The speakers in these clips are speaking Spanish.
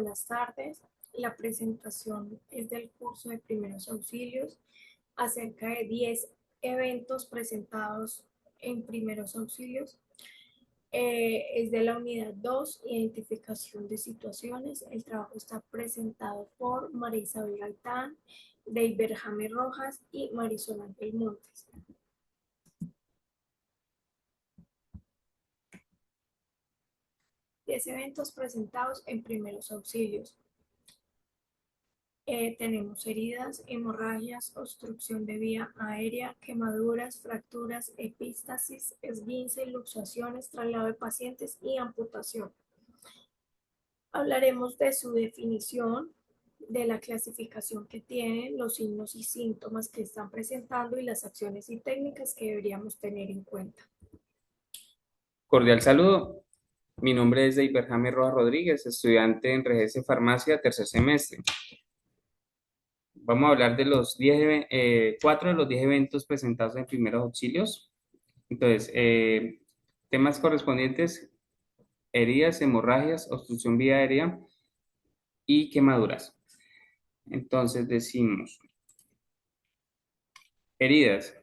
buenas tardes. La presentación es del curso de primeros auxilios acerca de 10 eventos presentados en primeros auxilios. Es de la unidad 2, identificación de situaciones. El trabajo está presentado por María Isabel Gaitán, Deiber James Rojas y Marisol Ángel Montes. Eventos presentados en primeros auxilios. Tenemos heridas, hemorragias, obstrucción de vía aérea, quemaduras, fracturas, epístasis, esguince, luxaciones, traslado de pacientes y amputación. Hablaremos de su definición, de la clasificación que tienen, los signos y síntomas que están presentando y las acciones y técnicas que deberíamos tener en cuenta. Cordial saludo. Mi nombre es Deiber James Rojas Rodríguez, estudiante en RGS Farmacia, tercer semestre. Vamos a hablar de los 4 de los 10 eventos presentados en primeros auxilios. Entonces, temas correspondientes: heridas, hemorragias, obstrucción vía aérea y quemaduras. Entonces, decimos, heridas.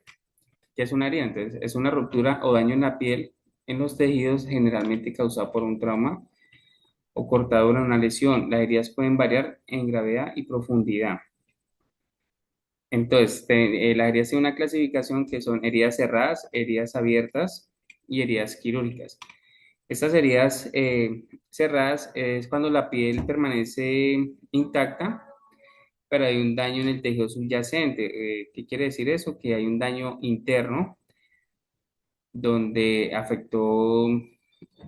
¿Qué es una herida? Entonces, es una ruptura o daño en la piel, en los tejidos, generalmente causado por un trauma o cortadura en una lesión. Las heridas pueden variar en gravedad y profundidad. Entonces, las heridas tienen una clasificación que son heridas cerradas, heridas abiertas y heridas quirúrgicas. Estas heridas cerradas es cuando la piel permanece intacta, pero hay un daño en el tejido subyacente. ¿Qué quiere decir eso? Que hay un daño interno donde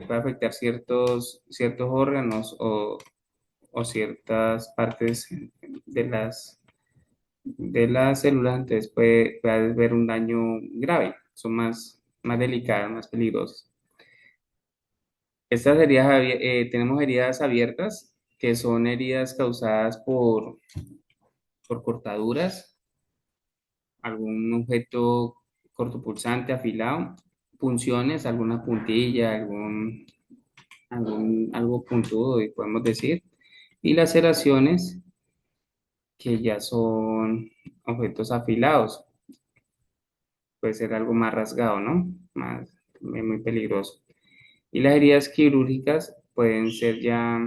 puede afectar ciertos órganos o ciertas partes de las células. Entonces puede haber un daño grave, son más delicadas, más peligrosas. Tenemos heridas abiertas, que son heridas causadas por cortaduras, algún objeto cortopulsante, afilado, punciones, alguna puntilla, algo puntudo, podemos decir, y laceraciones, que ya son objetos afilados. Puede ser algo más rasgado, ¿no? Muy peligroso. Y las heridas quirúrgicas pueden ser ya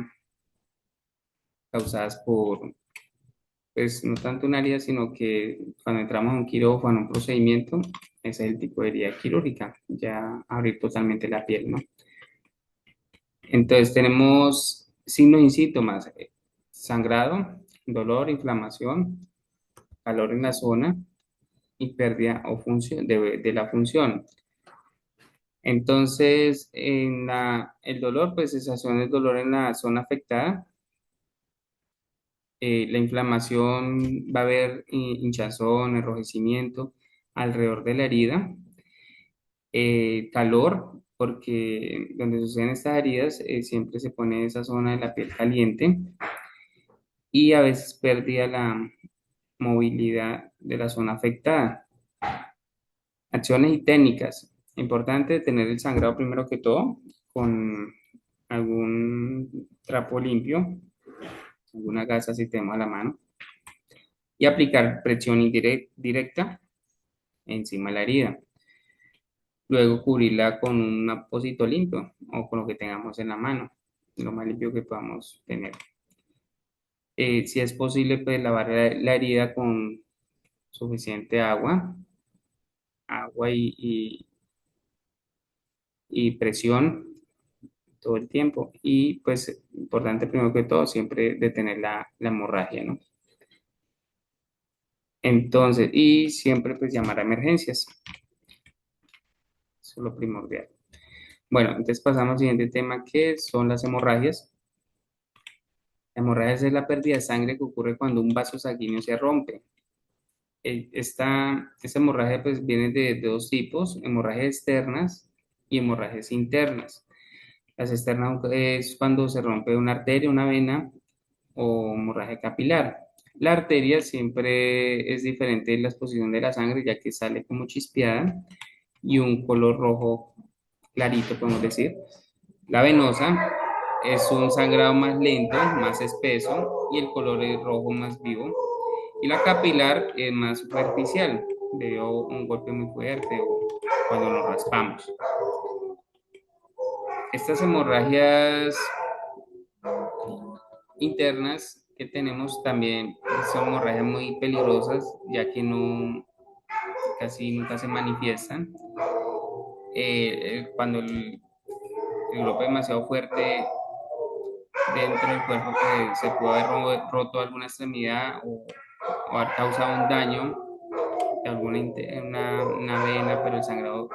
causadas pues no tanto una herida, sino que cuando entramos a un quirófano, un procedimiento, ese es el tipo de herida quirúrgica, ya abrir totalmente la piel, ¿no? Entonces tenemos signos y síntomas: sangrado, dolor, inflamación, calor en la zona y pérdida o función de la función. Entonces, el dolor, pues sensación de dolor en la zona afectada. La inflamación, va a haber hinchazón, enrojecimiento alrededor de la herida. Calor, porque donde suceden estas heridas siempre se pone esa zona de la piel caliente, y a veces pérdida la movilidad de la zona afectada. Acciones y técnicas. Importante tener el sangrado primero que todo con algún trapo limpio, alguna gasa si tenemos a la mano, y aplicar presión directa encima de la herida. Luego cubrirla con un apósito limpio o con lo que tengamos en la mano, lo más limpio que podamos tener. Si es posible, pues lavar la herida con suficiente agua y presión todo el tiempo. Y pues importante primero que todo, siempre detener la hemorragia, ¿no? Entonces, y siempre pues llamar a emergencias. Eso es lo primordial. Bueno, entonces pasamos al siguiente tema, que son las hemorragias. La hemorragia es la pérdida de sangre que ocurre cuando un vaso sanguíneo se rompe. Esta hemorragia pues viene de dos tipos: hemorragias externas y hemorragias internas. Las externas es cuando se rompe una arteria, una vena o hemorragia capilar. La arteria siempre es diferente de la exposición de la sangre, ya que sale como chispeada y un color rojo clarito, podemos decir. La venosa Es un sangrado más lento, más espeso y el color es rojo más vivo. Y la capilar es más superficial, debido a un golpe muy fuerte o cuando nos raspamos. Estas hemorragias internas que tenemos también son hemorragias muy peligrosas, ya que no casi nunca se manifiestan. Cuando el golpe es demasiado fuerte dentro del cuerpo, que se puede haber roto alguna extremidad o haber causado un daño de alguna una vena, pero el sangrado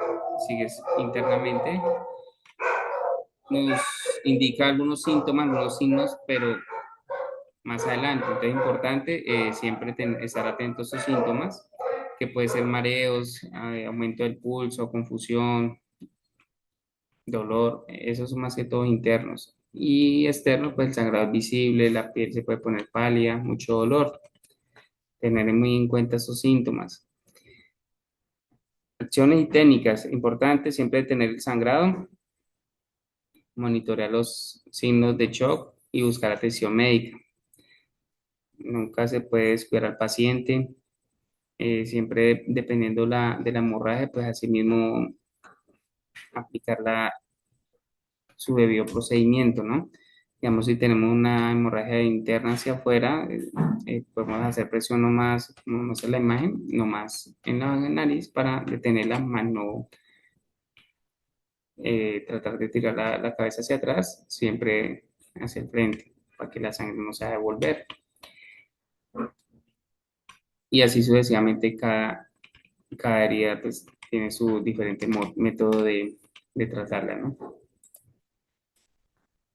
sigue internamente. Nos indica algunos síntomas, algunos signos, pero más adelante. Entonces es importante siempre estar atento a estos síntomas, que puede ser mareos, aumento del pulso, confusión, dolor, esos son más que todo internos. Y externo, pues el sangrado es visible, la piel se puede poner pálida, mucho dolor. Tener muy en cuenta esos síntomas. Acciones y técnicas, importante siempre tener el sangrado, monitorear los signos de shock y buscar atención médica. Nunca se puede descuidar al paciente, siempre dependiendo de la hemorragia, pues asimismo aplicar su debido procedimiento, ¿no? Digamos, si tenemos una hemorragia interna hacia afuera, podemos hacer presión nomás, como muestra la imagen, nomás en la nariz para detenerla, más no tratar de tirar la cabeza hacia atrás, siempre hacia el frente, para que la sangre no se haga devolver. Y así sucesivamente cada herida pues, tiene su diferente método de tratarla, ¿no?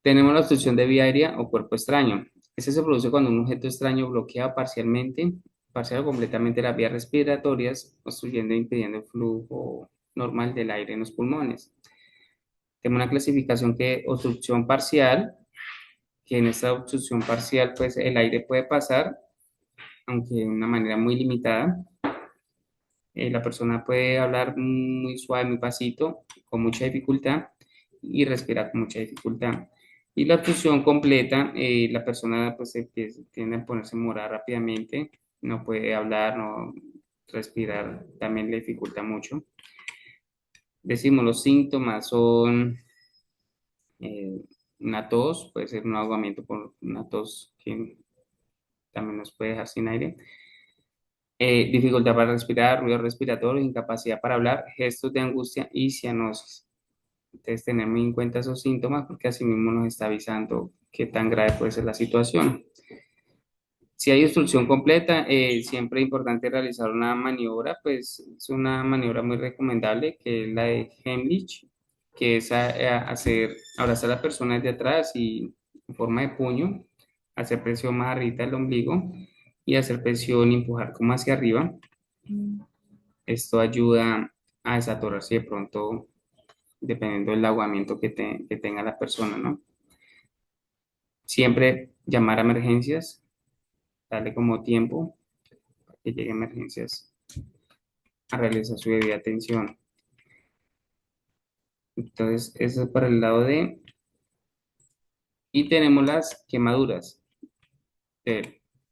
Tenemos la obstrucción de vía aérea o cuerpo extraño. Este se produce cuando un objeto extraño bloquea parcialmente, parcial o completamente las vías respiratorias, obstruyendo e impidiendo el flujo normal del aire en los pulmones. Tenemos una clasificación que obstrucción parcial, que en esta obstrucción parcial pues el aire puede pasar, aunque de una manera muy limitada. La persona puede hablar muy suave, muy pasito, con mucha dificultad y respirar con mucha dificultad. Y la obstrucción completa, la persona pues tiende a ponerse morada rápidamente, no puede hablar, no respirar, también le dificulta mucho. Decimos, los síntomas son eh, una tos, puede ser un ahogamiento por una tos que también nos puede dejar sin aire. Dificultad para respirar, ruido respiratorio, incapacidad para hablar, gestos de angustia y cianosis. Entonces, tener muy en cuenta esos síntomas porque así mismo nos está avisando qué tan grave puede ser la situación. Si hay obstrucción completa, siempre es importante realizar una maniobra, pues es una maniobra muy recomendable, que es la de Heimlich, que es abrazar a la persona desde atrás y en forma de puño, hacer presión más arriba del ombligo y hacer presión y empujar como hacia arriba. Esto ayuda a desatorarse de pronto, dependiendo del aguamiento que tenga la persona, ¿no? Siempre llamar a emergencias, darle como tiempo para que llegue a emergencias a realizar su debida atención. Entonces, eso es para el lado de... Y tenemos las quemaduras.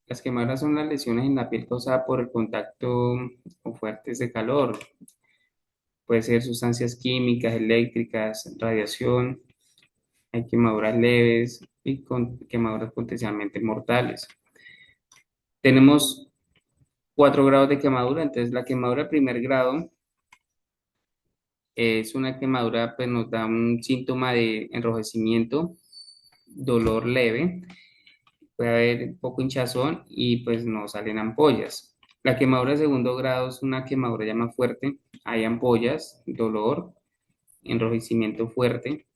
Las quemaduras son las lesiones en la piel causadas por el contacto o fuertes de calor. Puede ser sustancias químicas, eléctricas, radiación. Hay quemaduras leves y quemaduras potencialmente mortales. Tenemos 4 grados de quemadura. Entonces, la quemadura de primer grado es una quemadura, pues nos da un síntoma de enrojecimiento, dolor leve, puede haber un poco hinchazón y pues no salen ampollas. La quemadura de segundo grado es una quemadura ya más fuerte, hay ampollas, dolor, enrojecimiento fuerte.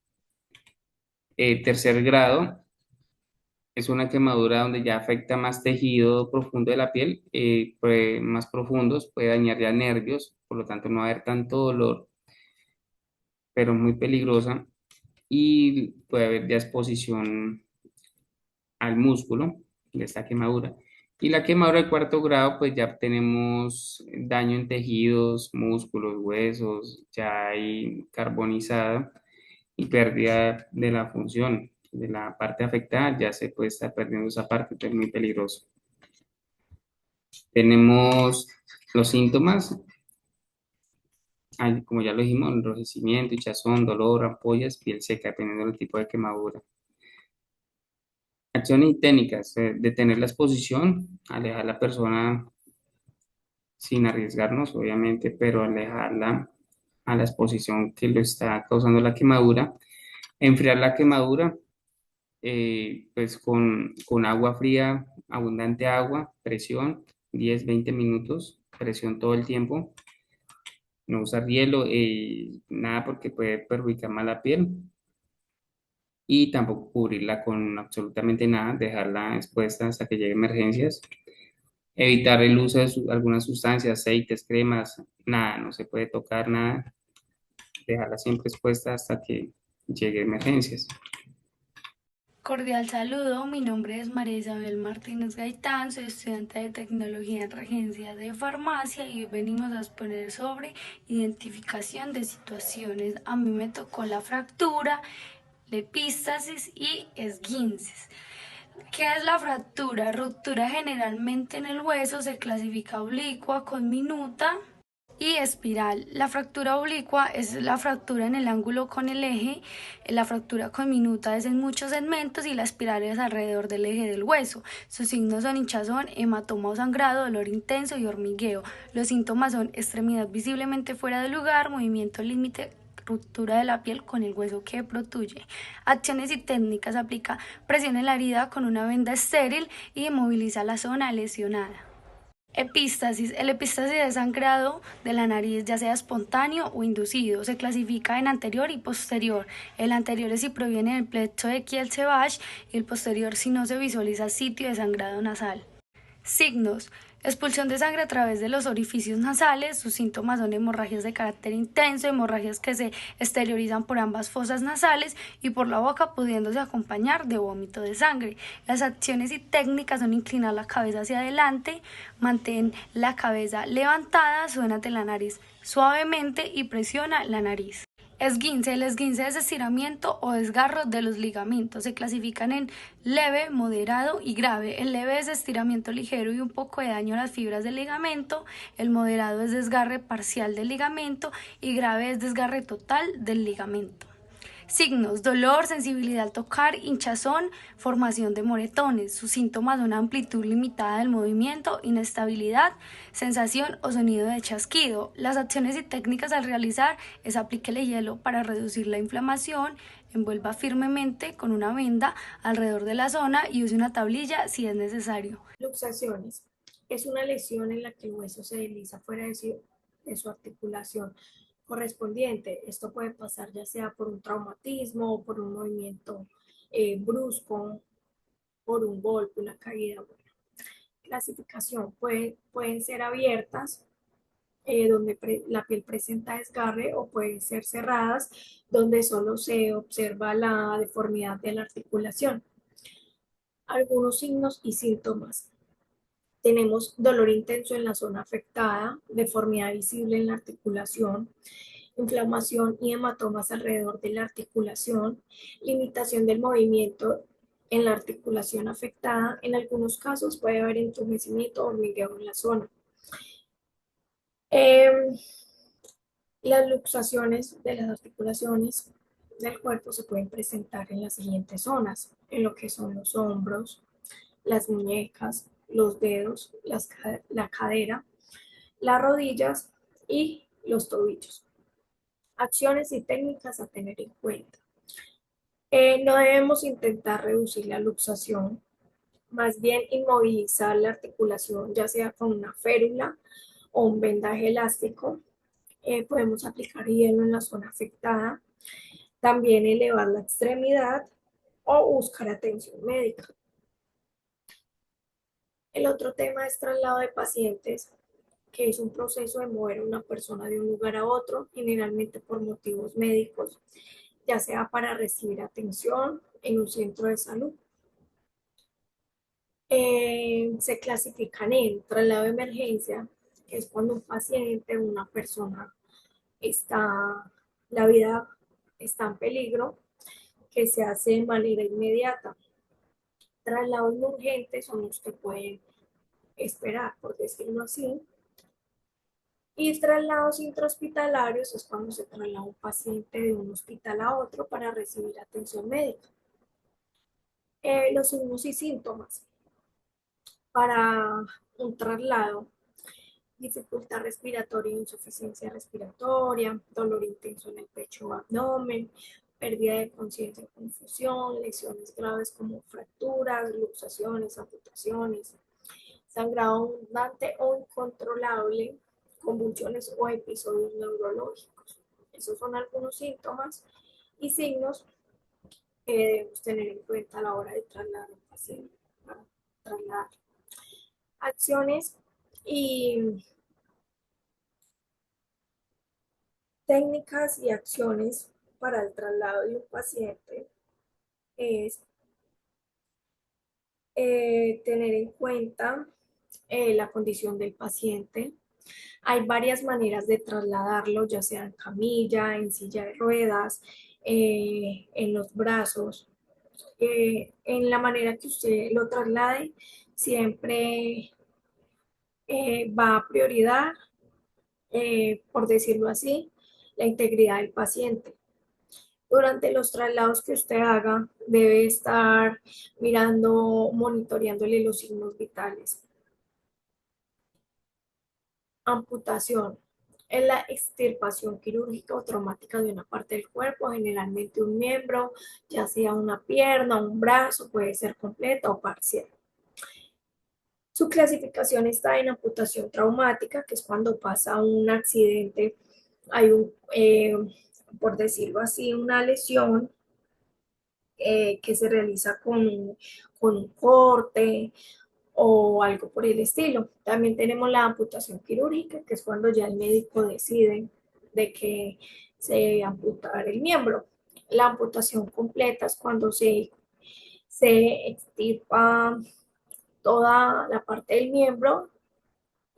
Tercer grado es una quemadura donde ya afecta más tejido profundo de la piel, más profundos, puede dañar ya nervios, por lo tanto no va a haber tanto dolor, pero muy peligrosa y puede haber ya exposición al músculo de esta quemadura. Y la quemadura de cuarto grado, pues ya tenemos daño en tejidos, músculos, huesos, ya hay carbonizada y pérdida de la función de la parte afectada, ya se puede estar perdiendo esa parte, entonces es muy peligroso. Tenemos los síntomas, como ya lo dijimos, enrojecimiento, hinchazón, dolor, ampollas, piel seca, dependiendo del tipo de quemadura. Acciones y técnicas, detener la exposición, alejar a la persona sin arriesgarnos, obviamente, pero alejarla a la exposición que lo está causando la quemadura. Enfriar la quemadura, pues con agua fría, abundante agua, presión, 10-20 minutos, presión todo el tiempo. No usar hielo, nada porque puede perjudicar más la piel. Y tampoco cubrirla con absolutamente nada, dejarla expuesta hasta que llegue emergencias. Evitar el uso de algunas sustancias, aceites, cremas, nada, no se puede tocar nada, dejarla siempre expuesta hasta que llegue emergencias. Cordial saludo, mi nombre es María Isabel Martínez Gaitán, soy estudiante de Tecnología en Regencia de Farmacia y hoy venimos a exponer sobre identificación de situaciones. A mí me tocó la fractura, la epístasis y esguinces. ¿Qué es la fractura? Ruptura generalmente en el hueso, se clasifica oblicua con minuta y espiral. La fractura oblicua es la fractura en el ángulo con el eje, la fractura conminuta es en muchos segmentos y la espiral es alrededor del eje del hueso. Sus signos son hinchazón, hematoma o sangrado, dolor intenso y hormigueo. Los síntomas son extremidad visiblemente fuera de lugar, movimiento límite, ruptura de la piel con el hueso que protuye. Acciones y técnicas: aplica presión en la herida con una venda estéril y inmoviliza la zona lesionada. Epístasis. El epístasis es sangrado de la nariz, ya sea espontáneo o inducido. Se clasifica en anterior y posterior. El anterior es si proviene del plexo de Kielce-Bach y el posterior si no se visualiza sitio de sangrado nasal. Signos: expulsión de sangre a través de los orificios nasales. Sus síntomas son hemorragias de carácter intenso, hemorragias que se exteriorizan por ambas fosas nasales y por la boca, pudiéndose acompañar de vómito de sangre. Las acciones y técnicas son inclinar la cabeza hacia adelante, mantén la cabeza levantada, suénate la nariz suavemente y presiona la nariz. Esguince. El esguince es estiramiento o desgarro de los ligamentos. Se clasifican en leve, moderado y grave. El leve es estiramiento ligero y un poco de daño a las fibras del ligamento. El moderado es desgarre parcial del ligamento y grave es desgarre total del ligamento. Signos: dolor, sensibilidad al tocar, hinchazón, formación de moretones. Sus síntomas son amplitud limitada del movimiento, inestabilidad, sensación o sonido de chasquido. Las acciones y técnicas al realizar es aplíquele hielo para reducir la inflamación, envuelva firmemente con una venda alrededor de la zona y use una tablilla si es necesario. Luxaciones. Es una lesión en la que el hueso se desliza fuera de su articulación correspondiente. Esto puede pasar ya sea por un traumatismo o por un movimiento brusco, por un golpe, una caída. Bueno, clasificación pueden ser abiertas, donde la piel presenta desgarre, o pueden ser cerradas, donde solo se observa la deformidad de la articulación. Algunos signos y síntomas. Tenemos dolor intenso en la zona afectada, deformidad visible en la articulación, inflamación y hematomas alrededor de la articulación, limitación del movimiento en la articulación afectada. En algunos casos puede haber entumecimiento o hormigueo en la zona. Las luxaciones de las articulaciones del cuerpo se pueden presentar en las siguientes zonas, en lo que son los hombros, las muñecas, los dedos, la cadera, las rodillas y los tobillos. Acciones y técnicas a tener en cuenta. No debemos intentar reducir la luxación, más bien inmovilizar la articulación, ya sea con una férula o un vendaje elástico. Podemos aplicar hielo en la zona afectada, también elevar la extremidad o buscar atención médica. El otro tema es traslado de pacientes, que es un proceso de mover a una persona de un lugar a otro, generalmente por motivos médicos, ya sea para recibir atención en un centro de salud. Se clasifican en traslado de emergencia, que es cuando un paciente, una persona, está, la vida está en peligro, que se hace de manera inmediata. Traslados no urgentes son los que pueden esperar, por decirlo así. Y traslados intrahospitalarios es cuando se traslada un paciente de un hospital a otro para recibir atención médica. Los signos y síntomas para un traslado: dificultad respiratoria e insuficiencia respiratoria, dolor intenso en el pecho o abdomen, pérdida de conciencia o confusión, lesiones graves como fracturas, luxaciones, amputaciones, sangrado abundante o incontrolable, convulsiones o episodios neurológicos. Esos son algunos síntomas y signos que debemos tener en cuenta a la hora de trasladar a un paciente. Para trasladar. Acciones y técnicas y acciones para el traslado de un paciente es tener en cuenta la condición del paciente. Hay varias maneras de trasladarlo, ya sea en camilla, en silla de ruedas, en los brazos. En la manera que usted lo traslade, siempre va a prioridad, por decirlo así, la integridad del paciente. Durante los traslados que usted haga, debe estar mirando, monitoreándole los signos vitales. Amputación es la extirpación quirúrgica o traumática de una parte del cuerpo, generalmente un miembro, ya sea una pierna, un brazo, puede ser completa o parcial. Su clasificación está en amputación traumática, que es cuando pasa un accidente, hay por decirlo así, una lesión que se realiza con un corte o algo por el estilo. También tenemos la amputación quirúrgica, que es cuando ya el médico decide de que se amputar el miembro. La amputación completa es cuando se extirpa toda la parte del miembro,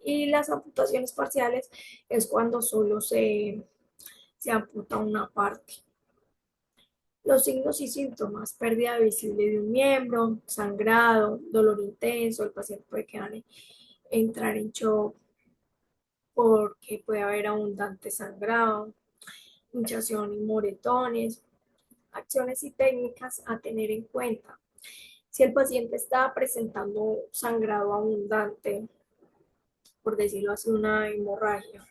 y las amputaciones parciales es cuando solo se amputa una parte. Los signos y síntomas: pérdida visible de un miembro, sangrado, dolor intenso, el paciente puede entrar en shock porque puede haber abundante sangrado, hinchazón y moretones. Acciones y técnicas a tener en cuenta: si el paciente está presentando sangrado abundante, por decirlo así, una hemorragia,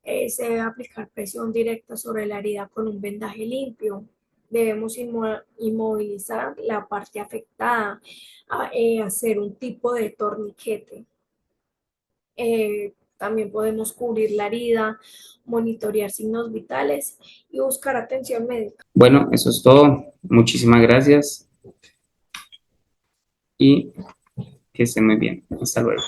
se debe aplicar presión directa sobre la herida con un vendaje limpio. Debemos inmovilizar la parte afectada, hacer un tipo de torniquete. También podemos cubrir la herida, monitorear signos vitales y buscar atención médica. Bueno, eso es todo. Muchísimas gracias y que estén muy bien. Hasta luego.